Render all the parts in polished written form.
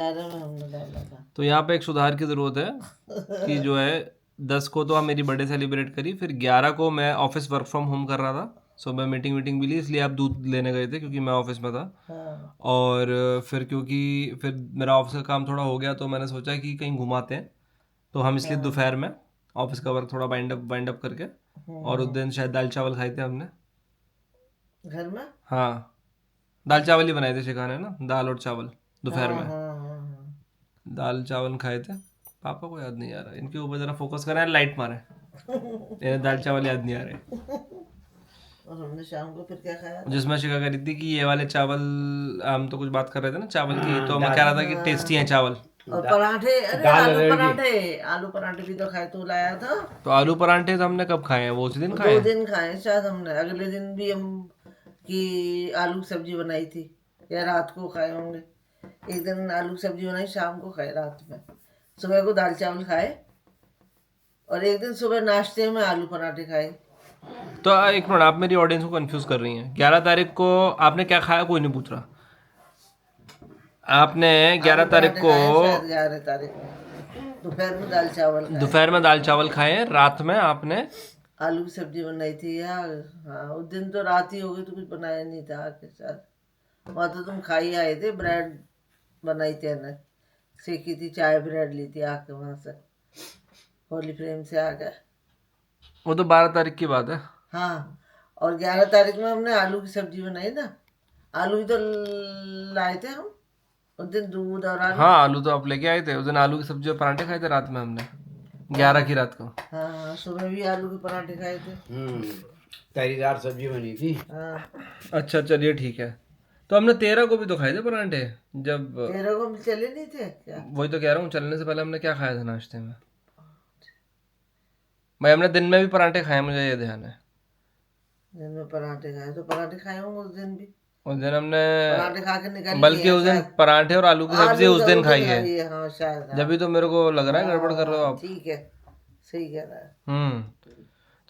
11 में हमने डाला था। तो यहाँ पे एक सुधार की ज़रूरत है कि जो है 10 को तो आप मेरी बर्थडे सेलिब्रेट करी, फिर 11 को मैं ऑफिस वर्क फ्रॉम होम कर रहा था, सुबह मीटिंग वीटिंग भी ली, इसलिए आप दूध लेने गए थे क्योंकि मैं ऑफिस में था। हाँ और फिर क्योंकि फिर मेरा ऑफिस का काम थोड़ा हो गया तो मैंने सोचा कि कहीं घुमाते हैं, तो हम इसलिए दोपहर में ऑफिस का वर्क थोड़ा बाइंड अप करके, और उस दिन शायद दाल चावल खाए थे हमने। घर में। हाँ, दाल चावल ही बनाए थे शिखाने ना, दाल और चावल दोपहर हाँ में। हाँ हाँ दाल चावल खाए थे। पापा को याद नहीं आ रहा, इनके ऊपर जरा फोकस करें, लाइट मारे, इन्हें दाल चावल याद नहीं आ रहे। और हमने शाम को फिर क्या खाया था? जिसमें शिका करी थी कि ये वाले चावल, हम तो कुछ बात कर रहे थे ना चावल की, तो मैं कह रहा था कि टेस्टी हैं चावल। और पराठे, अरे आलू पराठे भी तो खाए, तू लाया था। तो आलू परांठे तो हमने कब खाए हैं, वो उसी दिन खाए 2 हैं। दिन खाए शायद हमने, अगले दिन भी हम की आलू की सब्जी बनाई थी, या रात को खाए होंगे। एक दिन आलू की सब्जी बनाई, शाम को खाए, रात में। सुबह को दाल चावल खाए, और एक दिन सुबह नाश्ते में आलू पराठे खाए। तो एक मिनट, आप मेरी ऑडियंस को कंफ्यूज कर रही हैं। 11 तारीख को आपने क्या खाया, कोई नहीं पूछ रहा। आपने 11 आलू तारीख पराठे को खाए शायद 11 तारीख में, दोपहर में दाल चावल खाए। दोपहर में दाल चावल खाए हैं, रात में आपने आलू की सब्जी बनाई थी यार। हाँ, उस दिन तो रात ही हो गई, तो कुछ बनाया नहीं था आके साथ। वहाँ तो तुम खा ही आए थे, ब्रेड बनाई थी ना, सेकी थी, चाय ब्रेड ली थी आके वहाँ से, होली फ्रेम से आके। वो तो 12 तारीख की बात है। हाँ, और 11 तारीख में हमने आलू की सब्जी बनाई ना। आलू ही तो लाए थे हम उस दिन, दूध और आलू। हाँ, आलू तो आप लेके आए थे उस दिन, आलू की सब्जी और पराठे खाए थे रात में हमने, 11 की रात को। हाँ, सुबह भी आलू के पराठे खाए थे। तरीदार सब्जी बनी थी। हाँ, अच्छा चलिए ठीक है। तो हमने 13 को भी तो खाए थे पराठे, जब 13 को हम चले नहीं थे क्या? वही तो कह रहा हूँ, चलने से पहले हमने क्या खाया था नाश्ते में। भाई हमने दिन में भी पराठे खाए, मुझे ये ध्यान है। दिन में पराठे खाए, तो पराठे खाए होंगे उस दिन भी। उस दिन हमने, पराठे खा के निकल बल्कि लिए उस दिन शायद। पराठे और आलू की सब्जी आलू उस का दिन उस खाई दिन है। खाई है, हाँ शायद। हाँ, जब भी तो मेरे को लग रहा है गड़बड़ कर रहे हो आप। ठीक है, सही कह रहा है।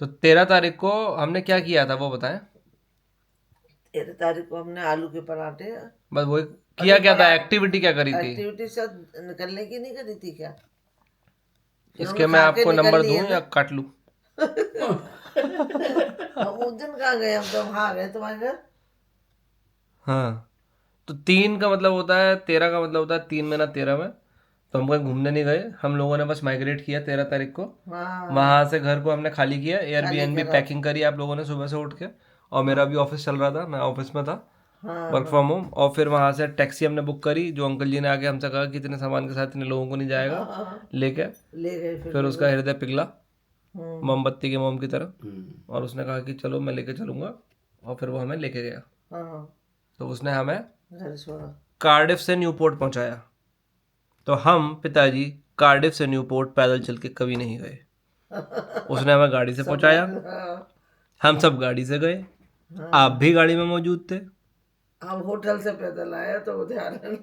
तो 13 तारीख को हमने क्या किया था वो बताएं। 13 तारीख को हमने आलू के पराठे। बस वही किया, क्या था एक्टिविटी क्या करी थी। एक्टिविटी सब निकलने की नहीं करी थी क्या? फिर इसके हमने मैं खा के आपको निकल नंबर लिए दूं ना। या काट लूं। हम उस दिन कहाँ गए, हम तो वहाँ गए तुम्हारे घर। हाँ, तो 3 का मतलब होता है, 13 का मतलब होता है 3 महीना 13 में। तो हम कहीं घूमने नहीं गए, हम लोगों ने बस माइग्रेट किया 13 तारीख को। हाँ, वहां से घर को हमने खाली किया, खाली एयरबीएनबी करा। पैकिंग करी आप लोगों ने सुबह से उठ के। और मेरा भी ऑफिस चल रहा था, मैं ऑफिस में था, हाँ वर्क हाँ फ्रॉम होम। और फिर वहां से टैक्सी हमने बुक करी, जो अंकल जी ने आके हमसे कहा कि इतने सामान के साथ इतने लोगों को नहीं जाएगा, हाँ, लेके। ले गए फिर। फिर उसका हृदय पिघला हम्म, मोमबत्ती के मोम की तरह, और उसने कहा कि चलो मैं लेके चलूंगा, और फिर वो हमें लेके गया। हाँ, तो उसने हमें घर छोड़ा। कार्डिफ से न्यूपोर्ट पहुंचाया। तो हम पिताजी कार्डिफ से न्यूपोर्ट पैदल चल के कभी नहीं गए, उसने हमें गाड़ी से पहुंचाया। हाँ, हम सब गाड़ी से गए, हाँ। आप भी गाड़ी में मौजूद थे। हम होटल से पैदल आए, तो वो ध्यान है।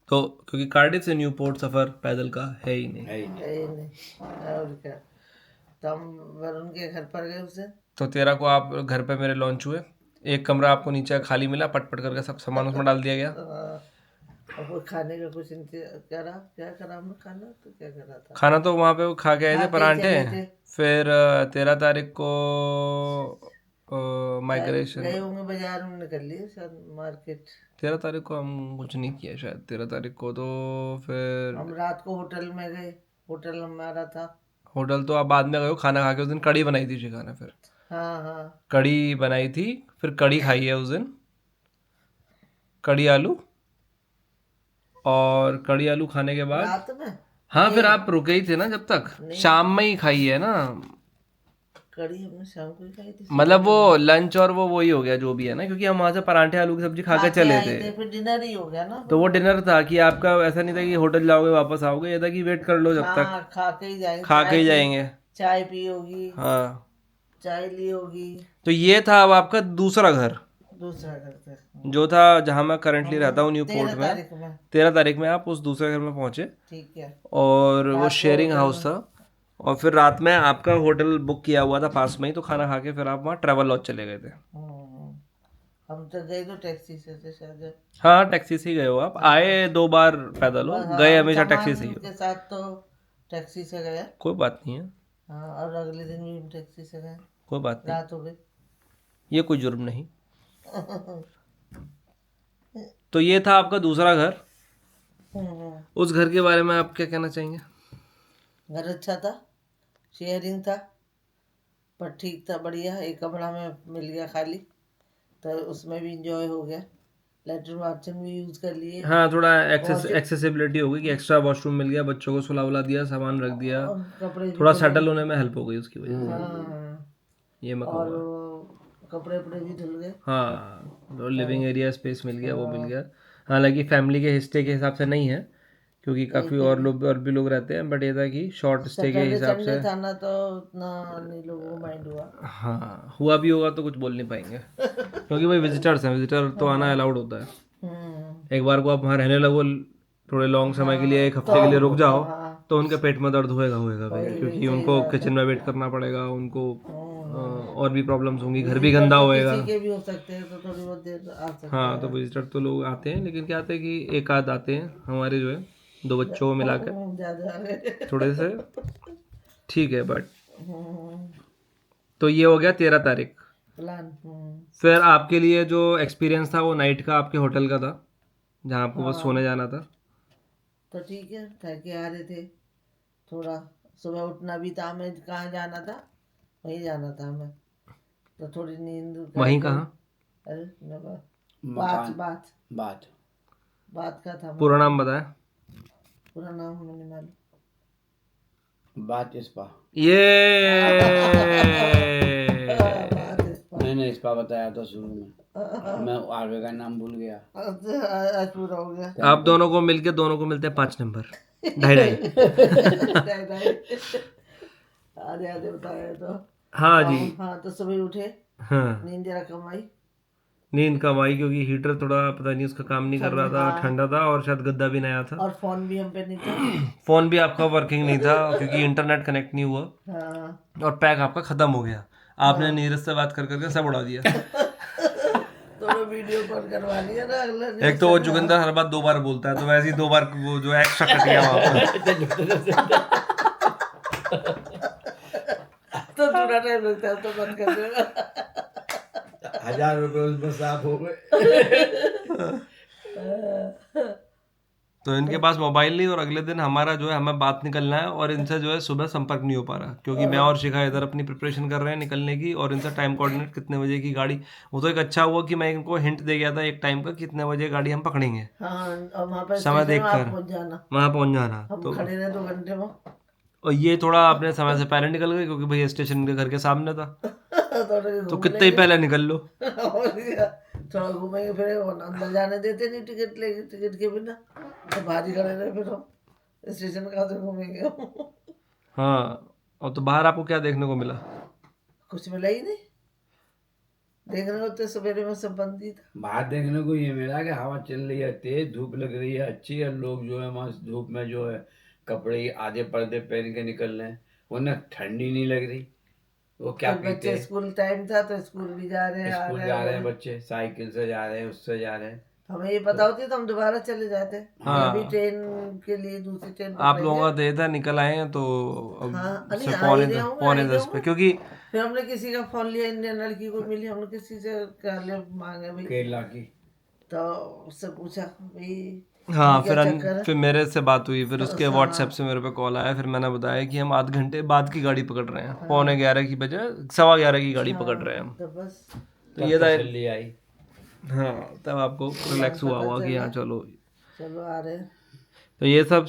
तो क्योंकि कार्डिफ से न्यूपोर्ट सफ़र पैदल का है ही नहीं। है ही नहीं, और क्या। तो हम वरुण के घर पर गए उसे। तो 13 को आप घर पे मेरे लॉन्च हुए, एक कमरा आपको नीचे खाली मिला, पट पट करके सब सामान उसमें डाल दिया गया। और वो खाने का कुछ करा, क्या करा हमने, खाना तो क्या करा था। खाना तो वहाँ पे वो खा के आए थे खा के परांठे। चले थे। फिर 13 तारीख को माइग्रेशन, गए होंगे बाजार में, निकल लिए शायद मार्केट। 13 तारीख को हम कुछ नहीं किया शायद, 13 तारीख को तो फिर हम रात को होटल में गए, होटल हमारा था। होटल तो आप बाद में गए हो, खाना खा के उस दिन कड़ी बनाई थी शिखा ने, फिर हाँ हाँ कड़ी बनाई थी, फिर कड़ी खाई है उस दिन, कड़ी आलू। और कड़ी आलू खाने के बाद, रात में हाँ फिर आप रुके ही थे ना जब तक, शाम में ही खाई है ना। कड़ी हमने शाम को ही खाई थी। मतलब वो लंच और वो वही हो गया जो भी है ना, क्योंकि हम वहाँ से परांठे आलू की सब्जी खा के चले आए थे। थे, फिर डिनर ही हो गया ना। तो वो डिनर था कि आपका ऐसा नहीं था कि होटल जाओगे वापस आओगे, ये था कि वेट कर लो जब तक, हाँ, खा के ही जाएंगे, खा के ही जाएंगे। चाय पी होगी, हाँ, चाय ली होगी। तो ये था अब आपका दूसरा घर, दूसरा करते जो था जहाँ मैं करंटली रहता हूँ न्यू पोर्ट 13 में। तारीख में। 13 तारीख में आप उस दूसरे घर में पहुँचे, ठीक है। और वो रात को शेयरिंग होटल हाउस था। और फिर रात में आपका होटल बुक किया हुआ था पास में ही, तो खाना खा के फिर आप वहाँ ट्रैवल लॉज चले गए थे। हम तो गए तो टैक्सी से थे शायद। हाँ टैक्सी से ही गए हो आप, आए 2 बार पैदल हो, हाँ, गए हमेशा सामान टैक्सी से ही हो। के साथ तो टैक्सी से गए। कोई बात नहीं है, हाँ, और अगले दिन भी हम टैक्सी से गए। कोई बात नहीं, रात हो गई। ये कोई जुर्म नहीं। तो ये था आपका दूसरा घर। उस घर के बारे में आप क्या कहना चाहेंगे? घर अच्छा था, शेयरिंग था, पर ठीक था, बढ़िया। एक कमरा में मिल गया खाली, तो उसमें भी इंजॉय हो गया। लेटरिन बाथरूम भी यूज कर लिए। हाँ थोड़ा एक्सेसिबिलिटी हो गई कि एक्स्ट्रा वॉशरूम मिल गया, बच्चों को सुला उला दिया, सामान रख दिया, और कपड़े भी थोड़ा धुले। सेटल होने में हेल्प हो गई उसकी वजह से। हाँ, ये मैं और कहूँगा। वो कपड़े वपड़े भी धुल गए। हाँ लिविंग एरिया स्पेस मिल गया, वो मिल गया। हालांकि फैमिली के स्टे के हिसाब से नहीं है, क्योंकि काफ़ी और भी लोग रहते हैं, बट ये था कि शॉर्ट स्टे के सैटरडे हिसाब संडे से। था ना, तो उतना नहीं लोगों को माइंड हुआ। हाँ हुआ भी होगा तो कुछ बोल नहीं पाएंगे, क्योंकि भाई विजिटर्स हैं, विजिटर तो आना अलाउड होता है। एक बार को आप वहाँ रहने लगो थोड़े लॉन्ग समय के लिए, 1 हफ्ते के लिए रुक जाओ, तो उनके पेट में दर्द होएगा भाई, क्योंकि उनको किचन में वेट करना पड़ेगा, उनको और भी प्रॉब्लम्स होंगी, घर भी गंदा होएगा। किसी के भी हो सकते हैं, तो थोड़ी बहुत देर आ सकते हाँ तो विजिटर तो लोग आते हैं, लेकिन क्या आते हैं कि एक आध आते हैं, हमारे जो है 2 बच्चों को मिला के हैं ज्यादा आ गए। थोड़े से ठीक है। बट तो ये हो गया 13 तारीख। प्लान। फिर आपके लिए जो एक्सपीरियंस था वो नाइट का आपके होटल का था, जहाँ आपको बस सोने जाना था। तो ठीक है, थक के आ रहे थे थोड़ा, सुबह उठना भी था, हमें कहाँ जाना था, वहीं जाना था हमें, तो थोड़ी नींद वहीं करके- कहाँ? अरे न बात मकान बात बात बात का था। पूरा नाम बताएं। पूरा नाम हमें नहीं मालूम। बात स्पा। ये बात है। नहीं स्पा बताया था शुरू में, मैं आगे का नाम भूल गया। आज पूरा हो गया। आप दोनों को मिलके दोनों को मिलते हैं 5 नंबर, 2.5 आधे आधे बताया तो। हाँ जी। हाँ, तो सुबह उठे, हाँ नींद जरा कम आई। नींद कम आई, क्योंकि हीटर थोड़ा पता नहीं उसका काम नहीं कर रहा था, ठंडा था, और शायद गद्दा भी नया था, और फोन भी हम पे नहीं था। फोन भी आपका वर्किंग नहीं था, क्योंकि इंटरनेट कनेक्ट नहीं हुआ, हाँ, और पैक आपका खत्म हो गया। आपने नीरज से बात कर करके सब उड़ा दिया। तो वीडियो कॉल करवा लिया ना अगले दिन। एक तो वो जोगिंदर हर बात 2 बार बोलता है, तो वैसे ही 2 बार वो जो एक्स्ट्रा कट गया वहाँ पर। तो थोड़ा टाइम लगता है, तो बंद कर देगा। 1000 रुपए उसमें साफ हो गए। तो इनके पास मोबाइल नहीं, और अगले दिन हमारा जो है हमें बात निकलना है, और इनसे जो है सुबह संपर्क नहीं हो पा रहा, क्योंकि मैं और शिखा इधर अपनी प्रिपरेशन कर रहे हैं निकलने की, और इनसे टाइम कोऑर्डिनेट कितने बजे की गाड़ी। वो तो एक अच्छा हुआ कि मैं इनको हिंट दे गया था एक टाइम का, कितने बजे गाड़ी हम पकड़ेंगे, हाँ, और वहाँ पर समय स्टेशन में आप देखकर पहुँच जाना, वहाँ पहुँच जाना। हम तो खड़े रहे 2 घंटे में। और ये थोड़ा अपने समय से पहले निकल गए, क्योंकि भाई स्टेशन इनके घर के सामने था, तो कितने ही पहले निकल लो। और क्या, थोड़ा घूमेंगे फिर, वो अंदर जाने देते नहीं टिकट लेके, टिकट के बिना तो बाहर ही खड़े रहे, फिर हम स्टेशन कहाँ से घूमेंगे हम। हाँ, और तो बाहर आपको क्या देखने को मिला? कुछ मिला ही नहीं, देखने को तो सवेरे में सब बंद ही था। बाहर देखने को ये मिला कि हवा चल रही है, तेज धूप लग रही है अच्छी, और लोग जो है वहाँ धूप में जो है कपड़े आधे पर्दे पहन के निकल रहे हैं, उन्हें ठंडी नहीं लग रही। वो क्या फिर पीते बच्चे स्कूल टाइम था, तो स्कूल भी जा रहे हैं, आ स्कूल रहे जा रहे हैं। हैं बच्चे, साइकिल से जा रहे हैं, उससे जा रहे हैं। हमें ये पता होती तो हम दोबारा चले जाते। हाँ। अभी ट्रेन के लिए दूसरी ट्रेन आप लोगों का देर था, निकल आए हैं, तो अब हाँ, से नहीं, आ पौने ही रहे होंगे, पौने आ ही रहे 10 पे, होंगे। क्योंकि फिर हमने किसी का फोन लिया, इंडियन लड़की को मिली, हमने किसी से कर ले मांगे भाई, केरला की तो उससे पूछा भाई हाँ क्या चक्कर है? फिर मेरे से बात हुई, फिर उसके व्हाट्सएप से मेरे पे कॉल आया, फिर मैंने बताया कि हम आध घंटे बाद की गाड़ी पकड़ रहे हैं, 11:15 की बजाय 11:15 की गाड़ी पकड़ रहे हैं हम। तो बस तो ये था। तसल्ली आई। हाँ तब आपको रिलैक्स हुआ हुआ कि हाँ चलो। चलो आ रहे हैं, तो ये सब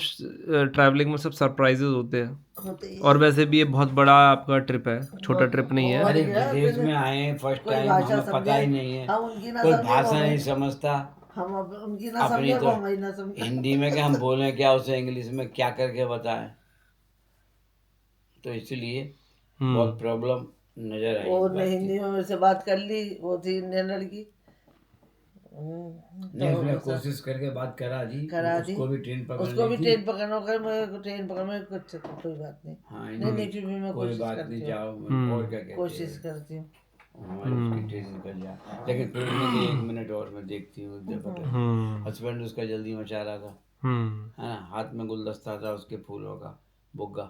ट्रैवलिंग में सब सरप्राइजेज होते हैं, होते ही। और वैसे भी ये बहुत बड़ा आपका ट्रिप है, छोटा ट्रिप नहीं है। अरे विदेश में आए हैं फर्स्ट कोई टाइम, भाषा हमें पता समझे, ही नहीं है, हम उनकी ना कोई समझे, भाषा वो नहीं समझता। हम उनकी ना अपनी समझे, तो वो हमारी ना समझे। हिंदी में क्या हम बोलें, क्या उसे इंग्लिश में क्या करके बताएं, तो इसलिए बहुत प्रॉब्लम नजर आई। वो ने हिंदी में मेरे से बात कर ली, वो थी इंडियन लड़की। नहीं उसने कोशिश करके बात करा दी, उसको भी ट्रेन उसको भी पकड़नी थी। ट्रेन पकड़ना होगा, मैं ट्रेन पकड़ने कुछ कोई बात नहीं। हाँ नहीं नहीं, फिर भी मैं कोई कोशिश बात करती नहीं, हूँ, जाओ और क्या कहते हैं। कोशिश करती हूँ। हमारी उसकी ट्रेन निकल जाए, लेकिन फिर उसने कहा 1 मिनट और मैं देखती हूँ, एक दफा करके। हस्बैंड उसका जल्दी मचा रहा था, है ना, हाथ में गुलदस्ता था उसके फूलों का, बुग्गा।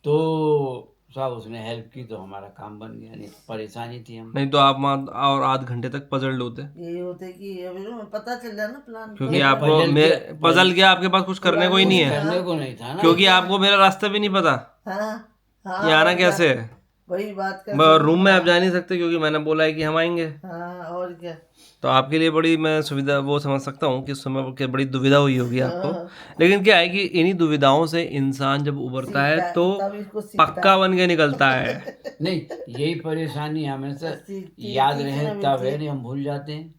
तो साहब उसने हेल्प की तो हमारा काम बन गया, नहीं तो परेशानी थी हम। नहीं तो आप वहाँ और आध घंटे तक पजल होते, यही होते कि अभी ना पता चल जाए ना प्लान क्योंकि नहीं, आपको पजल क्या, आपके पास कुछ करने को ही नहीं है, करने को नहीं था ना। क्योंकि आपको मेरा रास्ता भी नहीं पता, हाँ हाँ, ये आना और क्या, कैसे है। वही बात का रूम में आप जा नहीं सकते क्योंकि मैंने बोला है कि हम आएंगे, हाँ, और क्या। तो आपके लिए बड़ी मैं सुविधा वो समझ सकता हूँ कि उस समय की बड़ी दुविधा हुई होगी आपको। हाँ, लेकिन क्या है कि इन्हीं दुविधाओं से इंसान जब उभरता है सीखता है, तो तब इसको सीखता पक्का बन के निकलता है। नहीं, यही परेशानी हमेशा सीखती याद सीखना रहे तब मिलती है, है, नहीं हम भूल जाते हैं।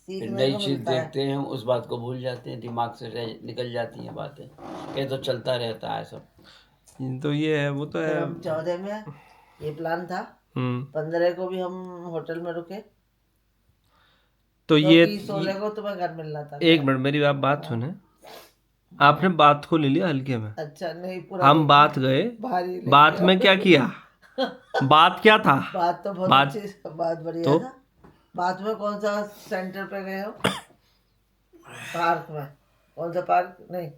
फिर सीखने नई को चीज मिलता है। देखते हैं, उस बात को भूल जाते हैं, दिमाग से निकल जाती हैं बातें। ये तो चलता रहता है सब। तो ये है, वो तो फिर है। हम 14 में ये प्लान था, 15 को भी हम होटल में रुके, तो क्योंकि 16 को तुम्हें घर मिलना था। एक मिनट मेरी आप बात सुने, आपने बात को ले लिया हल्के में, अच्छा, नहीं पूरा हम बात गए, भारी ले बात लिया। में क्या किया, बात क्या था, बात तो बहुत बात अच्छी, बात बढ़िया तो था। बात में कौन सा सेंटर पे गए हो? पार्क में? कौन सा पार्क? नहीं,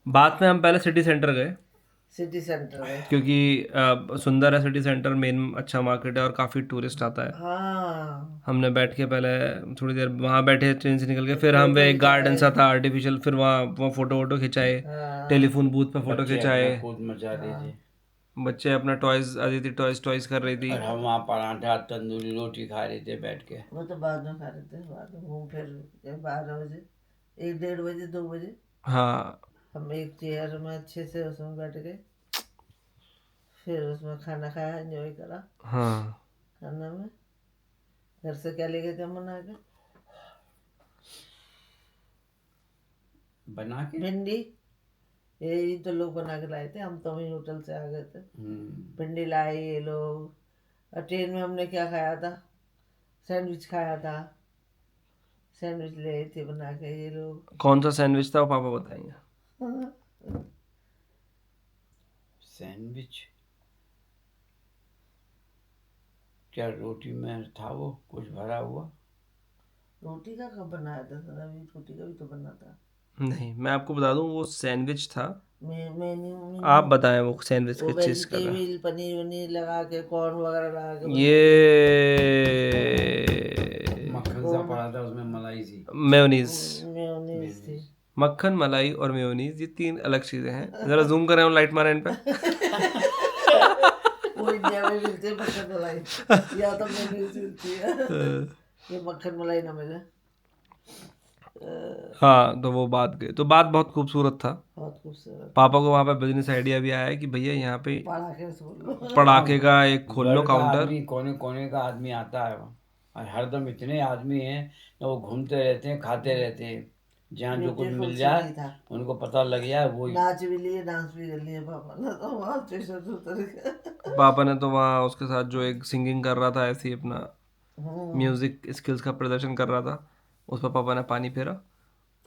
बात में हम पहले सिटी सेंटर गए, सिटी सेंटर गए। क्योंकि सुंदर है सिटी सेंटर, मेन अच्छा मार्केट है और काफ़ी टूरिस्ट आता है। हाँ, हमने बैठ के पहले थोड़ी देर वहाँ बैठे, ट्रेन से निकल के फिर हम एक गार्डन सा था आर्टिफिशियल, फिर वहाँ फ़ोटो वोटो खिंचाए, हाँ, टेलीफोन बूथ पे फ़ोटो बच्चे खिंचाए, अपना कूद मचा रहे थे, बच्चे अपना टॉयज, अदिति टॉयज कर रही थी। और हम वहाँ पराठा तंदूरी रोटी खा रहे थे बैठ के। वो तो बाद में खा रहे थे, बाद में घूम फिर के 12 बजे, 1 1:30 बजे, 2 बजे हाँ हम एक चेयर में अच्छे से उसमें बैठ गए, फिर उसमें खाना खाया, एंजॉय करा। हाँ खाना में घर से क्या ले गए थे हम बना के? बना के भिंडी, यही तो लोग बना के लाए थे, हम तो वहीं होटल से आ गए थे। भिंडी लाए ये लोग, और ट्रेन में हमने क्या खाया था? सैंडविच खाया था, सैंडविच ले आए थे बना के ये लोग। कौन सा सैंडविच था वो पापा बताएंगे। सैंडविच क्या रोटी में था, वो कुछ भरा हुआ? रोटी का कब बनाया था सर? अभी रोटी का भी तो बना था। नहीं मैं आपको बता दूं, वो सैंडविच था, मेन्यू आप बताएं वो सैंडविच वो किस चीज़ का था। वेजिटेबल पनीर वनीर लगा के, कॉर्न वगैरह लगा के ये मक्खन सा पड़ा था उसमें, मलाई सी, मेयोनीज, मेयोनीज थी। मक्खन मलाई और मेयोनीज, ये 3 अलग चीज़ें हैं। ज़रा जूम करें और लाइट मारें इन पे। वो इंडिया में मिलती है मक्खन मलाई, या तो मेयोनीज मिलती है, ये मक्खन मलाई ना मिले। हाँ तो वो बात गई, तो बात बहुत खूबसूरत था। बहुत खूबसूरत। पापा को वहाँ पे बिजनेस आइडिया भी आया है कि भैया यहाँ पे पढ़ाके से बोल लो। पड़ाके का एक खोल लो वर्ल्ड का काउंटर। आदमी, कोने कोने का आदमी आता है वहाँ, और हरदम इतने आदमी हैं वो घूमते रहते हैं, खाते रहते हैं, जहाँ जो कुछ मिल जाए उनको पता लग जाए वही। नाच भी लिए, डांस भी कर लिए पापा ने तो वहाँ स्टेशन से उतर के। पापा ने तो वहाँ उसके साथ जो एक सिंगिंग कर रहा था, ऐसे ही अपना म्यूजिक स्किल्स का प्रदर्शन कर रहा था, उस पर पापा ने पानी फेरा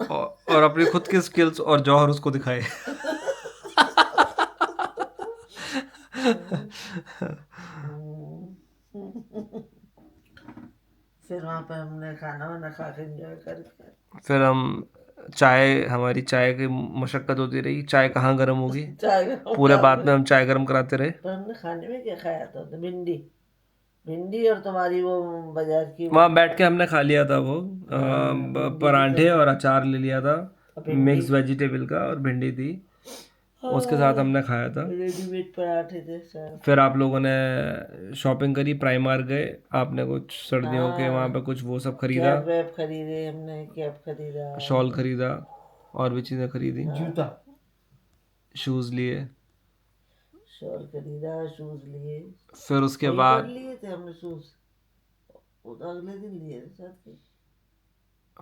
और अपनी खुद की स्किल्स और जौहर उसको दिखाए। फिर वहाँ पे हमने खाना वाना खा के एंजॉय करके, फिर हम हमारी चाय की मशक्कत होती रही, चाय कहाँ गर्म होगी, चाय पूरे बाद में हम चाय गर्म कराते रहे। पर हमने खाने में क्या खाया था? तो भिंडी, भिंडी और तुम्हारी वो बाजार की वो वहाँ बैठ के हमने खा लिया था वो परांठे और अचार ले लिया था, मिक्स वेजिटेबल का, और भिंडी थी उसके साथ हमने खाया था। रेडीमेड पराठे थे सर। फिर आप लोगों ने शॉपिंग करी, प्राइमार्क गए, आपने कुछ सर्दियों के वहाँ पे कुछ वो सब खरीदा, कैप वैप खरीदे हमने, कैप खरीदा, शॉल खरीदा और भी चीज़ें खरीदी, जूता, शूज़ लिए। शॉल खरीदा, शूज लिए। फिर उसके वहीं बाद पर लिए थे हमने शूज, वो तो अगले दिन लिए थे साथ के।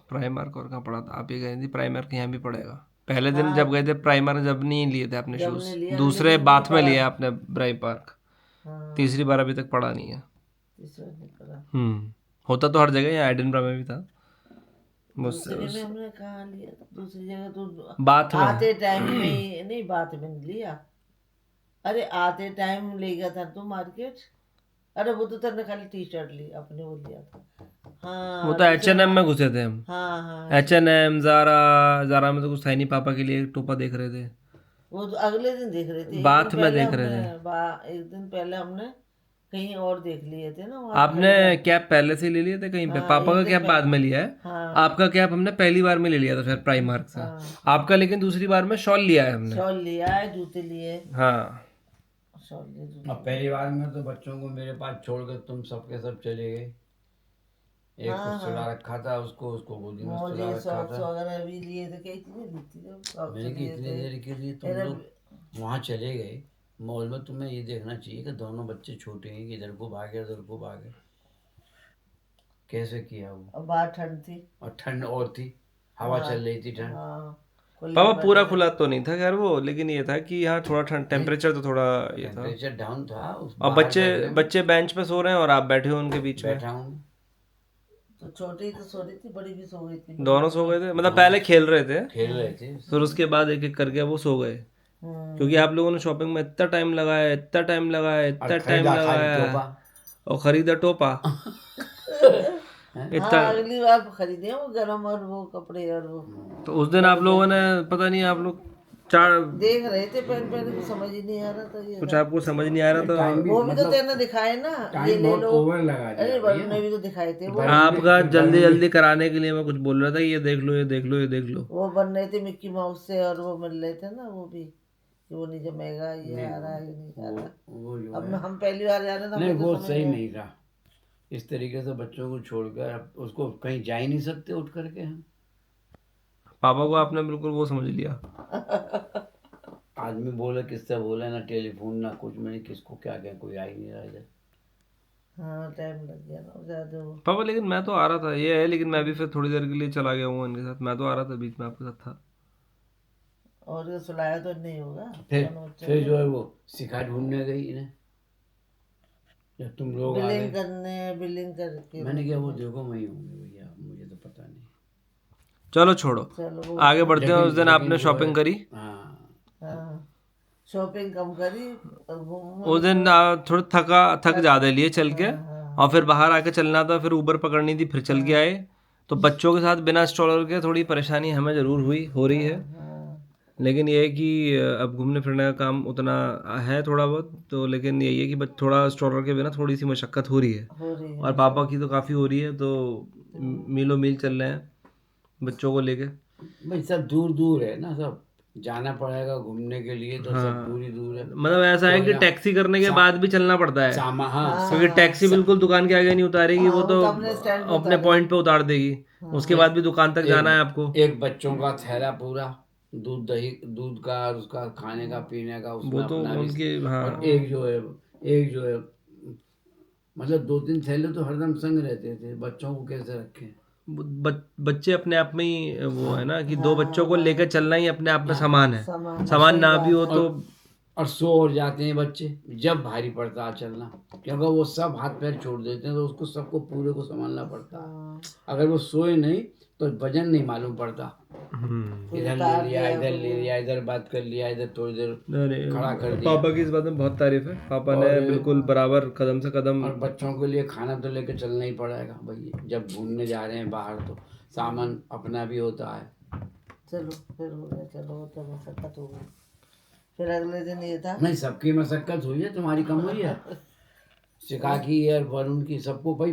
प्राइमार्क और कहाँ पड़ा था, आप ये कह रही थी प्राइमार्क यहाँ भी पड़ेगा। पहले दिन जब गए थे प्राइमार्क, जब नहीं लिए थे आपने जब शूज़, ने लिया, दूसरे अगले दिन बात में पड़ा। लिए आपने प्राइमार्क, हाँ, तीसरी बार अभी तक पड़ा नहीं है। तीसरा दिन पड़ा। होता तो हर जगह, यहाँ एडिनबरा में भी था। दूसरे में हमने कहाँ लिया था? दूसरी जगह तो बात में आते टाइम में ही नहीं, बात में नहीं लिया। अरे आते टाइम ले गया था तू मार्केट, अरे वो तो तेने खाली टी शर्ट ली, अपने वो लिया था। हाँ वो तो H&M में घुसे थे हम। हाँ हाँ, H&M, ज़ारा में तो कुछ था ही नहीं, पापा के लिए एक टोपा देख रहे थे, वो तो अगले दिन देख रहे थे। एक बाथ दिन में पहले देख रहे हमने थे। एक दिन पहले हमने कहीं और देख लिए थे ना वहाँ आपने कैप पहले से ले लिए थे कहीं पे? हाँ, पापा एक का दिन कैप बाद में लिया है। हाँ आपका कैप हमने पहली बार में ले लिया था फिर प्राइमार्क से। आपका लेकिन दूसरी बार में शॉल लिया है हमने। शॉल लिया है, जूते लिए, हाँ, शॉल लिए, जूते। अब पहली बार में तो बच्चों को मेरे पास छोड़कर तुम सबके सब चले गए। एक को सुला रखा था, उसको गोदी में सुला मोजे रखा सॉक्स था। वगैरह भी लिए थे, कई चीजें ली थी जब सॉक्स मैंने कि लिए इतनी थे। देर के लिए तुम लोग वहाँ चले गए मॉल में, तुम्हें ये देखना चाहिए कि दोनों बच्चे छोटे हैं कि इधर को भागे उधर को भागे। कैसे किया वो? और बाहर ठंड थी। और ठंड और थी, हवा चल रही थी ठंड। हाँ खुले पापा में पूरा खुला तो नहीं था खैर वो, लेकिन ये था कि यहाँ थोड़ा ठंड, टेम्परेचर तो थोड़ा ये था। टेम्परेचर डाउन था उस और बाहर बच्चे बैठने में। बच्चे बेंच पे सो रहे हैं और आप बैठे हो उनके बीच में। बैठा हूँ। तो छोटी तो सो रही थी, बड़ी भी सो गई थी। दोनों सो गए थे, मतलब पहले खेल रहे थे, खेल रहे थे। फिर उसके बाद एक एक करके वो सो गए। क्योंकि आप लोगों ने शॉपिंग में इतना टाइम लगाया, इतना टाइम लगाया, इतना टाइम खरीदा खाली लगाया, टोपा। और खरीदा टोपा। हाँ अगली बार खरीदे वो गरम और वो कपड़े और वो तो उस दिन आप लोगों ने पता नहीं, आप लोग चार देख रहे थे पहन पहन के, समझ ही नहीं आ रहा था ये। कुछ आपको समझ नहीं आ रहा था। वो भी तो तेने दिखाए ना, ये ले लो। ओवर लगा अरे वरुण ने भी तो दिखाए थे वो। आपका जल्दी जल्दी कराने के लिए मैं कुछ बोल रहा था, ये देख लो, ये देख लो, ये देख लो। वो बन रहे थे मिक्की माउस से, और वो मिल रहे थे ना वो भी, कि वो नहीं जमेगा, ये आ रहा है, ये नहीं आ रहा। वो जो अब हम पहली बार जा रहे थे, नहीं हमें वो तो समझ सही नहीं नहीं था। इस तरीके से बच्चों को छोड़कर अब उसको कहीं जा ही नहीं सकते उठ करके हम। पापा को आपने बिल्कुल वो समझ लिया। आदमी बोले किससे बोले, ना टेलीफोन ना कुछ, मैंने किसको क्या क्या, कोई आ ही नहीं रहा इधर। हाँ टाइम लग गया ना ज्यादा वो। पापा लेकिन मैं तो आ रहा था, ये है, लेकिन मैं भी फिर थोड़ी देर के लिए चला गया हूँ इनके साथ। मैं तो आ रहा था, बीच में आपके साथ था। और ये सुलाया तो नहीं होगा। फिर जो है वो शिकायत ढूंढने गई इन्हें, जब तुम लोग आ बिलिंग गए। करने, बिलिंग करके। मैंने कहा वो देखो मैं ही होंगे भैया, मुझे तो पता नहीं। चलो छोड़ो, चलो वो आगे बढ़ते हैं। उस दिन आपने शॉपिंग करी। हाँ, हाँ शॉपिंग कम करी और घूम। उस दिन थोड़ा थक ज्यादा लिए चल के, और फिर बाहर आके चलना था, फिर ऊबर पकड़नी थी, फिर चल के आए। तो बच्चों के साथ बिना स्ट्रोलर के थोड़ी परेशानी हमें जरूर हो रही है। लेकिन ये है कि अब घूमने फिरने का काम उतना है थोड़ा बहुत, तो लेकिन यही है कि थोड़ा स्ट्रोलर के बिना थोड़ी सी मशक्क़त हो रही है। और पापा की तो काफ़ी हो रही है, तो मीलों मील चल रहे हैं बच्चों को लेके। भाई सब दूर दूर है ना, सब जाना पड़ेगा घूमने के लिए, तो सब दूर ही दूर है। मतलब ऐसा है कि टैक्सी करने के बाद भी चलना पड़ता है, हाँ, क्योंकि टैक्सी बिल्कुल दुकान के आगे नहीं उतारेगी, वो तो अपने पॉइंट पे उतार देगी। उसके बाद भी दुकान तक जाना है आपको। एक बच्चों का थैला पूरा दूध दही, दूध का और उसका खाने का पीने का, उसमें वो तो अपना भी। उनके हाँ, और एक जो है मतलब 2-3 थैले तो हरदम संग रहते थे। बच्चों को कैसे रखें? बच्चे अपने आप में ही वो है ना कि दो बच्चों को लेकर चलना ही अपने आप में सामान है। सामान ना भी हो तो और सो और जाते हैं बच्चे जब भारी पड़ता है चलना, क्योंकि वो सब हाथ पैर छोड़ देते हैं, तो उसको सबको पूरे को संभालना पड़ता है। अगर वो सोए नहीं तो वजन नहीं मालूम पड़ता। इधर ले लिया, इधर ले लिया, इधर बात कर लिया, इधर थोड़ी देर खड़ा कर दिया। पापा की इस बात में बहुत तारीफ है। पापा ने बिल्कुल बराबर कदम से कदम। और बच्चों के लिए खाना तो लेके चलना ही पड़ेगा भाई, जब घूमने जा रहे हैं बाहर तो सामान अपना भी होता है। चलो फिर हो गया, चलो तो मशक्कत हो गई। फिर अगले दिन ये था, नहीं सबकी मशक्कत हुई है, तुम्हारी कम हुई है। शिका की और वरुण की, सबको भाई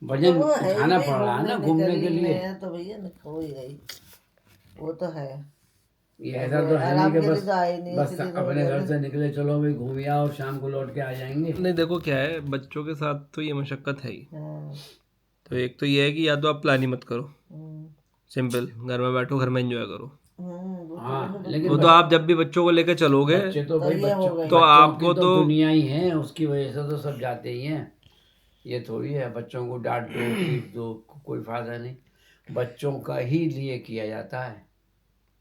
वजन उठाना पड़ रहा है ना घूमने के लिए। तो भैया हो ही गई, वो तो है। ये ऐसा तो है नहीं कि बस अपने घर से निकले चलो भाई घूम आओ और शाम को लौट के आ जाएंगे। नहीं देखो क्या है, बच्चों के साथ तो ये मशक्कत है ही। तो एक तो ये है कि या तो आप प्लान ही मत करो, सिंपल, घर में बैठो, घर में एंजॉय करो। हाँ लेकिन वो तो आप जब भी बच्चों को लेके चलोगे तो आपको तो दुनिया ही है, उसकी वजह से तो सब जाते ही हैं। ये थोड़ी है बच्चों को डांट दो पीट दो, कोई फायदा नहीं, बच्चों का ही लिए किया जाता है।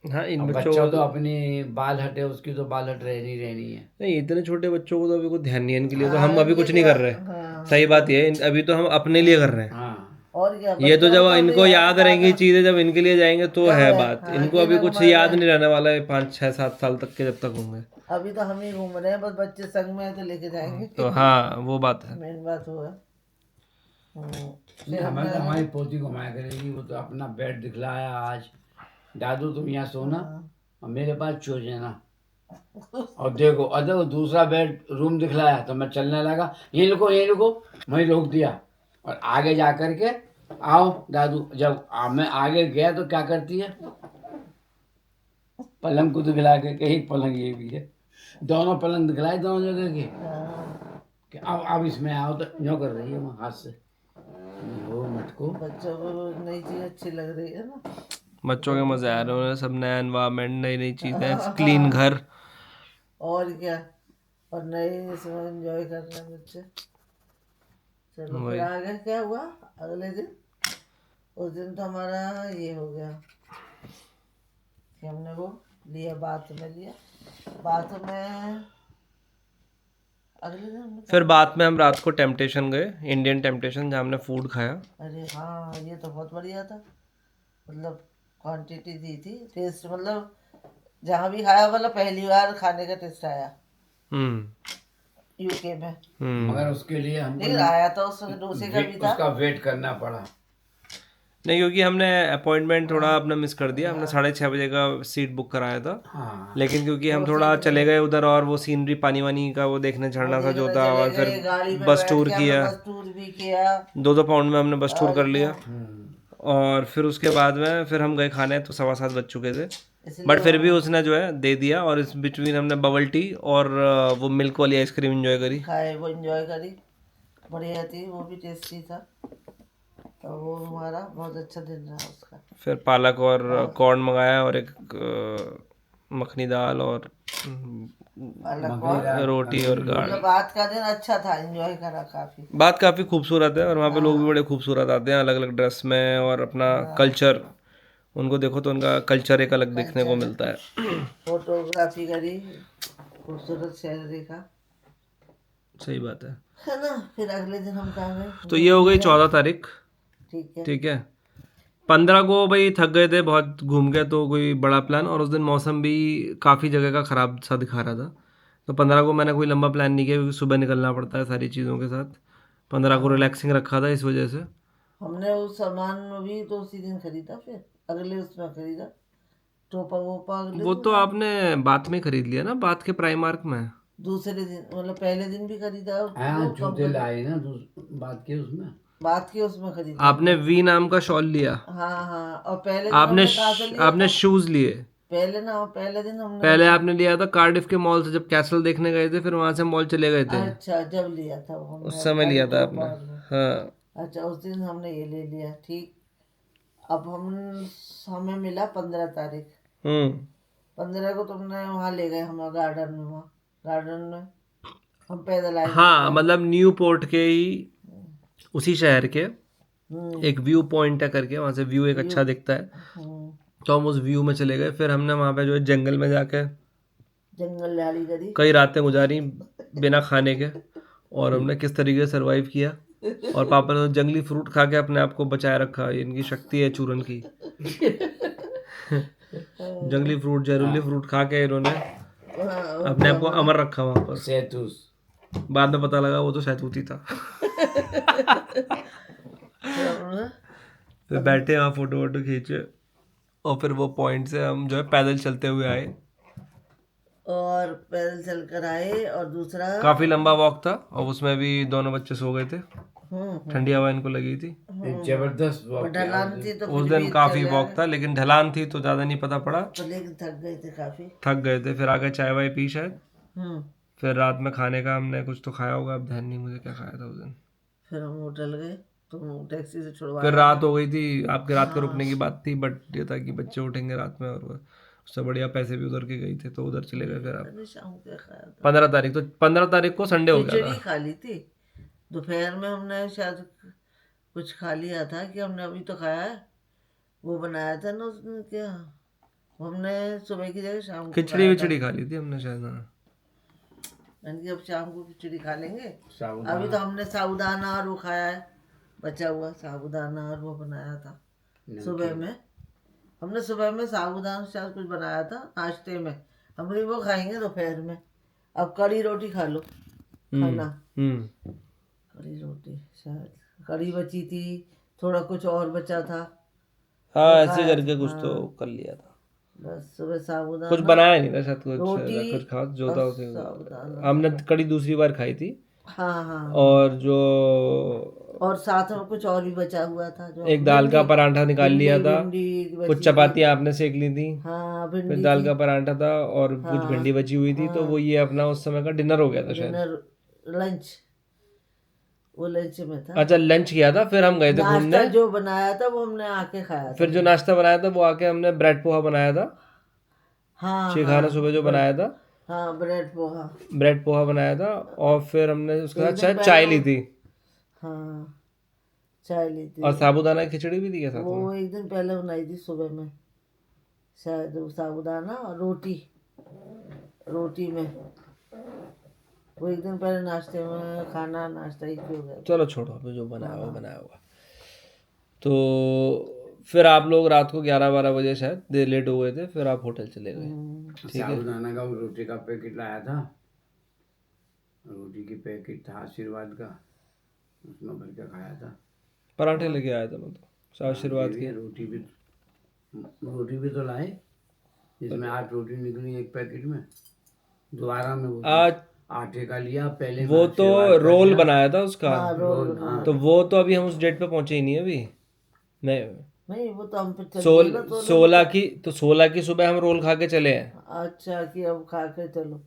हाँ इन बच्चा बच्चों तो अपनी बाल हटे, उसकी तो बाल हट रहनी है। नहीं, इतने छोटे बच्चों को तो अभी कुछ ध्यान नहीं है इनके लिए, तो हम अभी कुछ नहीं कर रहे। सही बात ये है, अभी तो हम अपने लिए कर रहे हैं। हाँ और क्या, ये तो बच्चों जब को इनको नहीं याद आता रहेंगी था। चीजें, जब इनके लिए जाएंगे तो तब है है, बात। हाँ, इनको ये अभी लोग कुछ हमारे याद नहीं रहने वाला है 5 6 7 साल तक के, जब तक होंगे। अभी तो हम ही घूम रहे हैं, बस बच्चे संग में है तो लेके जाएंगे। तो हाँ वो बात है। मेन बात वो है। फिर हमें हमने तो हमारी पोती घुमाया करेगी, वो तो अपना बेड दिखलाया आज, दादू तुम यहाँ सोना और मेरे पास सो जाना। और देखो दूसरा बेड रूम दिखलाया तो मैं चलने लगा, यहीं रुको वहीं रोक दिया। और आगे जा करके आओ दादू, जब मैं आगे गया तो क्या करती है, पलंग को दिखला के कही पलंग ये भी है, दोनों पलंग दिखलाए दोनों जगह के, कि अब इसमें आओ, तो यूँ कर रही है वहाँ हाथ से। वो मटको बच्चों को नई चीज अच्छी लग रही है ना। बच्चों के मजे आ रहे हैं, उन्हें सब नया एनवायरनमेंट, नई नई चीजें, क्लीन घर। और क्या, और नए इसमें एंजॉय कर रहे हैं बच्चे। चलो फिर वही। आगे क्या हुआ अगले दिन? उस दिन तो हमारा ये हो गया कि हमने वो लिया, बाथ में लिया, बाथ में अगले दिन हमने फिर बाद में हम रात को टेम्पटेशन गए, इंडियन टेम्पटेशन, जहाँ हमने फूड खाया। अरे हाँ, ये तो बहुत बढ़िया था। मतलब क्वांटिटी दी थी, टेस्ट मतलब जहाँ भी खाया, मतलब पहली बार खाने का टेस्ट आया हम्म यूके में। मगर उसके लिए हमको लेकिन आया तो उसमें डोसे का भी था। उसका वेट करना पड़ा। नहीं, क्योंकि हमने अपॉइंटमेंट थोड़ा अपना मिस कर दिया। हमने 6:30 बजे का सीट बुक कराया था, हाँ लेकिन क्योंकि हम वो थोड़ा सीट चले गए उधर, और वो सीनरी पानी वानी का वो देखने वो झरना था जो देखने था, चले और गए, फिर गाड़ी में बस बैठ टूर के हमने किया। बस टूर भी किया। 2-2 पाउंड में हमने बस टूर और कर क्या, लिया। और फिर उसके बाद में फिर हम गए खाने, तो 7:15 बज चुके थे। इसलिए बट फिर भी उसने जो है दे दिया, और इस बिटवीन हमने बबल टी और वो मिल्क वाली आइसक्रीम एंजॉय करी। खाए, वो एंजॉय करी, बढ़िया थी, वो भी टेस्टी था। तो वो हमारा बहुत अच्छा दिन रहा उसका। फिर पालक और कॉर्न मंगाया, और एक मखनी दाल और पालक और रोटी और गाढ़। मतलब बात का दिन अच्छा था, एंजॉय करा काफी। बात काफ़ी खूबसूरत है, और वहाँ पे लोग भी बड़े खूबसूरत आते हैं, अलग अलग ड्रेस में, और अपना कल्चर उनको देखो तो उनका कल्चर एक अलग देखने को मिलता है। फोटोग्राफी करी, खूबसूरत शहर देखा, सही बात है ना। फिर अगले दिन हम कहाँ गए? है। तो ये हो गई 14 तारीख। ठीक है। ठीक है। 15 को भाई थक गए थे बहुत घूम के, तो कोई बड़ा प्लान, और उस दिन मौसम भी काफ़ी जगह का ख़राब सा दिखा रहा था। तो 15 को मैंने कोई लंबा प्लान नहीं किया, क्योंकि सुबह निकलना पड़ता है सारी चीज़ों के साथ। 15 को रिलैक्सिंग रखा था इस वजह से। हमने उस सामान भी तो उसी दिन खरीदा, फिर अगले उसमें खरीदा, टोपा वोपा अगले वो दिन, तो आपने बात में खरीद लिया ना, बात के प्राइमार्क में। दूसरे दिन मतलब पहले दिन भी खरीदा। हाँ वो जूते लाए ना बात के उसमें, बात की उसमें खरीदा। आपने वी नाम का शॉल लिया। हाँ हाँ, और पहले दिन आपने हमने कहाँ से लिया आपने था? शूज लिए। पहले दिन हमने पहले आपने लिया था कार्डिफ के मॉल से, जब कैसल देखने गए थे, फिर वहां से मॉल चले गए थे। अच्छा, जब लिया था वो हमने उस समय लिया था हैरी आपने। पॉटर में। हाँ। अच्छा, उस दिन हमने ये ले लिया, ठीक। अब हमें मिला 15 तारीख। 15 को तुमने वहाँ ले गए हमें गार्डन में, वहाँ गार्डन में हम पैदल आए। हाँ, मतलब न्यू पोर्ट के ही उसी शहर के एक व्यू पॉइंट है करके, वहां से व्यू एक अच्छा दिखता है, तो हम उस व्यू में चले गए। फिर हमने वहां पे जो है जंगल में जाके जंगल झाड़ी करी। कई रातें गुजारी बिना खाने के, और हमने किस तरीके से सरवाइव किया। और पापा ने तो जंगली फ्रूट खा के अपने आप को बचाए रखा, ये इनकी शक्ति है चूरन की। जंगली फ्रूट, जहरीले फ्रूट खा के इन्होंने अपने आप को अमर रखा वहां पर। सैतूस। बाद में पता लगा वो तो शहतूती था। फिर बैठे वहाँ, फोटो वोटो खींचे, और फिर वो पॉइंट से हम जो है पैदल चलते हुए आए। और पैदल चल कर आए, और दूसरा काफी लंबा वॉक था, और उसमें भी दोनों बच्चे सो गए थे, ठंडी हवा इनको लगी थी। एक जबरदस्त वॉक किया ढलान थी तो उस फिर दिन भी काफी चले वॉक आए। था, लेकिन ढलान थी तो ज्यादा नहीं पता पड़ा। तो लेकिन थक गए थे काफी। थक गए थे। फिर आगे चाय वाय पी शायद। हम्म फिर रात में खाने का हमने कुछ तो खाया होगा, अब ध्यान नहीं मुझे क्या खाया था उस दिन। फिर हम होटल गए, तो टैक्सी से छुड़वा। फिर रात हो गई थी, आपके रात के रुकने की बात थी, बट ये था कि बच्चे उठेंगे रात में, और उससे बढ़िया पैसे भी उधर के गई थे, तो उधर चले गए। फिर आप शाम को खाया था, 15 तारीख, तो 15 तारीख को संडे हो गया खिचड़ी था। खा ली थी। दोपहर में हमने शायद कुछ खा लिया था, कि हमने अभी तो खाया है, वो बनाया था ना उसने क्या, हमने सुबह की जगह शाम को खिचड़ी विचड़ी खा ली थी हमने शायद। हाँ। यानी कि अब शाम को खिचड़ी खा लेंगे। साबुदाना। अभी तो हमने साबुदाना और वो खाया है, बचा हुआ साबूदाना और वो बनाया था नमकीन। सुबह में। हमने सुबह में साबूदाना शायद कुछ बनाया था नाश्ते में, हम भी वो खाएंगे दोपहर में। अब कड़ी रोटी खा लो खाना, कड़ी रोटी शायद कड़ी बची थी, थोड़ा कुछ और बचा था, हाँ वो ऐसे खाया करके था। कुछ तो हाँ, कर लिया था, बस सुबह साबूदाना कुछ बनाया नहीं था शायद, कुछ रोटी कुछ खास जो और था उसे साबूदाना। हमने कड़ी दूसरी बार खाई थी। हाँ हाँ, और जो और साथ में कुछ और भी बचा हुआ था जो एक दाल का पराठा निकाल लिया था, भिंडी कुछ बची चपाती थी। आपने सेक ली थी, हाँ फिर भिंडी दाल थी। का पराठा था और कुछ हाँ, भिंडी बची हुई थी, तो वो ये अपना उस समय का डिनर हो गया था शायद। डिनर लंच, वो लंच में था। अच्छा लंच किया था, फिर हम गए थे घूमने। नाश्ता जो बनाया था वो हमने आके खाया था। फिर जो नाश्ता बनाया था वो आके हमने ब्रेड पोहा बनाया था, हाँ शेखा ने सुबह जो बनाया था, हाँ ब्रेड पोहा। ब्रेड पोहा बनाया था। और फिर हमने उसके एक साथ दिन शायद पहले चाय ली थी, हाँ चाय ली थी। और साबूदाना की खिचड़ी भी थी क्या साथ में? वो एक दिन पहले बनाई थी सुबह में शायद, वो साबूदाना और रोटी में। वो एक दिन पहले नाश्ते में खाना नाश्ता ही हो गया। चलो छोड़ो, अभी जो बनाया वो बनाया होगा। तो फिर आप लोग रात को 11-12 बजे शायद देर लेट हो गए थे, फिर आप होटल चले गए। साबूदाना का वो रोटी का पैकेट लाया था, रोटी की पैकेट था आशीर्वाद का, उसमें भर के खाया था। पराठे लेके आया था मैं तो आशीर्वाद की। रोटी भी तो लाए, जिसमें 8 रोटी निकली एक पैकेट में। दोबारा में वो आज आटे का लिया पहले, वो तो रोल बनाया था उसका, हाँ, तो वो तो अभी हम उस डेट पे पहुंचे ही नहीं अभी। नहीं वो तो हम पे चल गए ना, तो 16 की सुबह हम रोल खा के चले हैं। अच्छा कि अब खा के चलो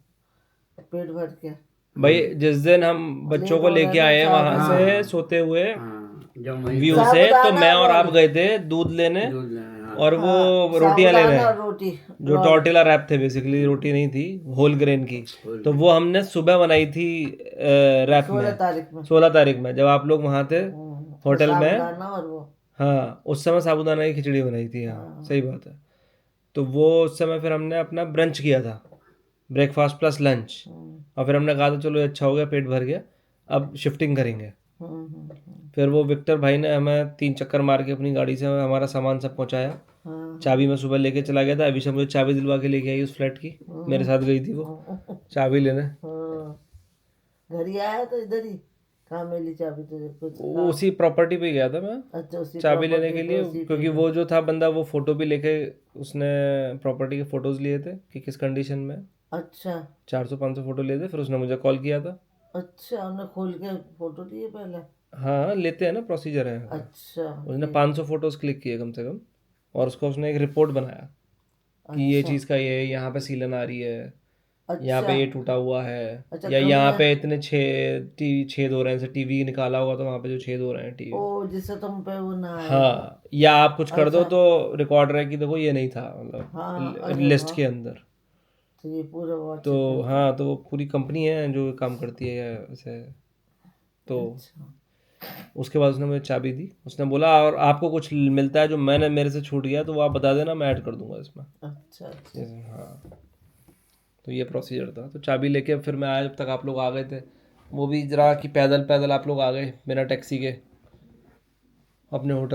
पेट भर के। भाई जिस दिन हम बच्चों को लेके आए हैं वहां से सोते हुए जब वहीं व्यू से, तो मैं और आप गए थे दूध लेने, दूध लाया, हाँ। और वो रोटियां ले साबूदाना गए रोटी जो टॉर्टिला रैप थे, बेसिकली रोटी नहीं थी, होल ग्रेन की। तो वो हमने सुबह बनाई थी रैप 16 में, तारीख में 16 तारीख में जब आप लोग वहां थे होटल में। साबूदाना और वो हाँ उस समय साबूदाना की खिचड़ी बनाई थी, हाँ सही बात है। तो वो उस समय फिर हमने अपना ब्रंच किया था, ब्रेकफास्ट प्लस लंच, और फिर हमने कहा था चलो ये अच्छा हो गया, पेट भर गया, अब शिफ्टिंग करेंगे। फिर वो विक्टर भाई ने हमें 3 चक्कर मार के अपनी गाड़ी से हमारा सामान सब पहुंचाया। चाबी मैं सुबह लेके चला गया था, अभी से मुझे चाबी दिलवा के लेके आई उस फ्लैट की, मेरे साथ गई थी वो चाबी लेने। घर ही आया तो इधर ही कहाँ मिली चाबी तुझे कुछ? उसी प्रॉपर्टी पे गया था मैं अच्छा उसी चाबी लेने property के पे लिए, उसी पे क्योंकि वो जो था बंदा वो फोटो भी लेके, उसने प्रॉपर्टी के फोटोज लिए थे कि किस कंडीशन में। अच्छा 400-500 फोटो लिए थे, फिर उसने मुझे कॉल किया था। अच्छा उन्हें खोल के फोटो लिए पहले? हाँ लेते हैं ना, प्रोसीजर है। अच्छा उसने 500 फोटोज क्लिक किए कम से कम, और उसको उसने एक रिपोर्ट बनाया कि ये चीज़ का ये यहाँ पे सीलन आ रही है, यहाँ पे ये टूटा हुआ है, अच्छा, या यहाँ पे इतने छेद हो रहे हैं, जैसे टीवी निकाला होगा तो वहाँ पे जो छेद हो रहे हैं टीवी, ओ जिससे तुम पे वो ना आए। हाँ, या आप कुछ कर दो तो रिकॉर्ड रहे कि देखो ये नहीं था, मतलब लिस्ट के अंदर। तो ये पूरा वॉच तो हाँ, तो वो पूरी कंपनी है जो काम करती है ऐसे। तो उसके बाद उसने मुझे चाबी दी, उसने बोला और आपको कुछ मिलता है जो मेरे से छूट गया तो वो आप बता देना, मैं ऐड कर दूंगा इसमें। अच्छा हाँ तो ये प्रोसीजर था। तो चाबी लेके फिर मैं आया, जब तक आप लोग आ गए थे, वो भी जरा कि पैदल पैदल आप लोग आ गए बिना टैक्सी के अपने होटल